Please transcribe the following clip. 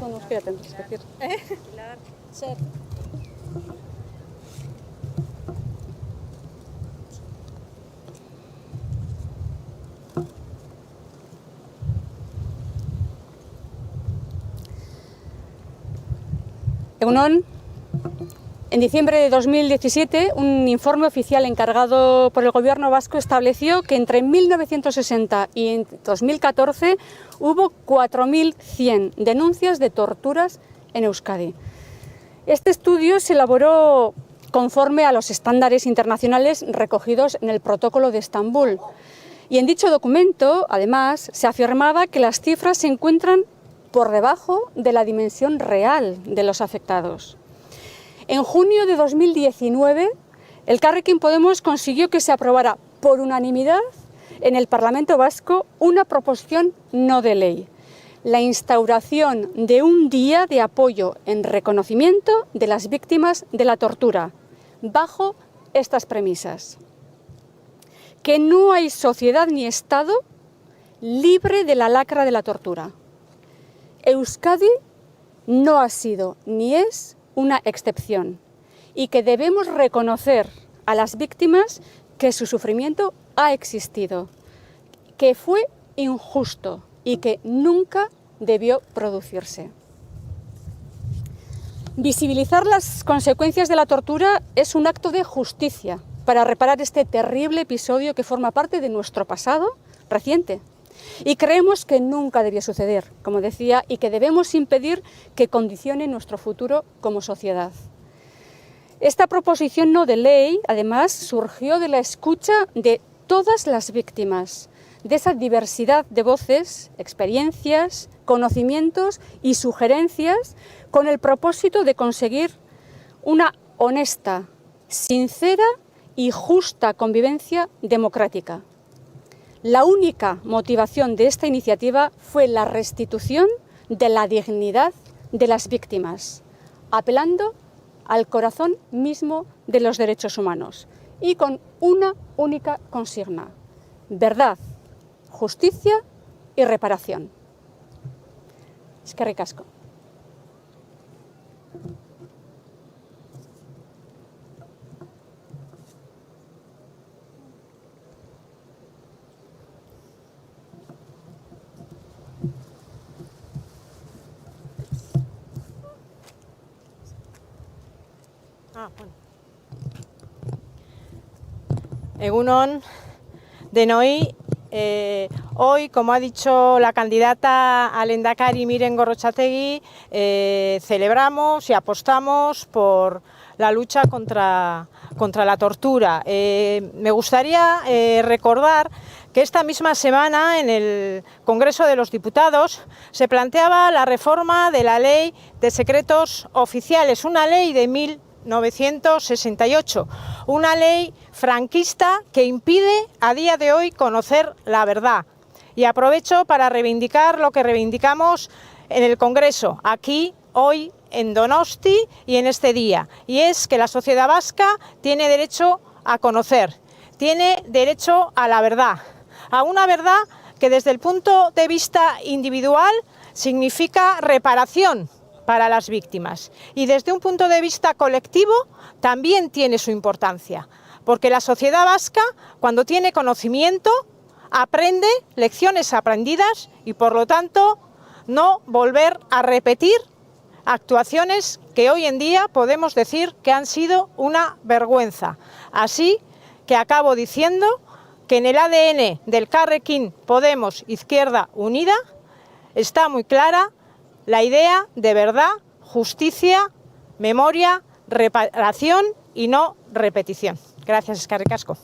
Con euskera tendrás que decir. Zer. Egunon. En diciembre de 2017, un informe oficial encargado por el Gobierno vasco estableció que entre 1960 y en 2014 hubo 4.100 denuncias de torturas en Euskadi. Este estudio se elaboró conforme a los estándares internacionales recogidos en el Protocolo de Estambul. Y en dicho documento, además, se afirmaba que las cifras se encuentran por debajo de la dimensión real de los afectados. En junio de 2019, Elkarrekin Podemos consiguió que se aprobara por unanimidad en el Parlamento Vasco una proposición no de ley, la instauración de un día de apoyo en reconocimiento de las víctimas de la tortura, bajo estas premisas: que no hay sociedad ni Estado libre de la lacra de la tortura. Euskadi no ha sido ni es una excepción y que debemos reconocer a las víctimas que su sufrimiento ha existido, que fue injusto y que nunca debió producirse. Visibilizar las consecuencias de la tortura es un acto de justicia para reparar este terrible episodio que forma parte de nuestro pasado reciente. Y creemos que nunca debió suceder, como decía, y que debemos impedir que condicione nuestro futuro como sociedad. Esta proposición no de ley, además, surgió de la escucha de todas las víctimas, de esa diversidad de voces, experiencias, conocimientos y sugerencias, con el propósito de conseguir una honesta, sincera y justa convivencia democrática. La única motivación de esta iniciativa fue la restitución de la dignidad de las víctimas, apelando al corazón mismo de los derechos humanos y con una única consigna: verdad, justicia y reparación. Eskerrik asko. Egunon, denoi, hoy, como ha dicho la candidata al Lehendakari Miren Gorrotxategi, celebramos y apostamos por la lucha contra la tortura. Me gustaría recordar que esta misma semana en el Congreso de los Diputados se planteaba la reforma de la Ley de Secretos Oficiales, una ley de 1968, una ley franquista que impide a día de hoy conocer la verdad. Y aprovecho para reivindicar lo que reivindicamos en el Congreso, aquí, hoy, en Donosti y en este día, y es que la sociedad vasca tiene derecho a conocer, tiene derecho a la verdad, a una verdad que desde el punto de vista individual significa reparación para las víctimas, y desde un punto de vista colectivo también tiene su importancia, porque la sociedad vasca, cuando tiene conocimiento, aprende lecciones aprendidas y por lo tanto no volver a repetir actuaciones que hoy en día podemos decir que han sido una vergüenza. Así que acabo diciendo que en el ADN del Elkarrekin Podemos Izquierda Unida está muy clara la idea de verdad, justicia, memoria, reparación y no repetición. Gracias, eskerrik asko.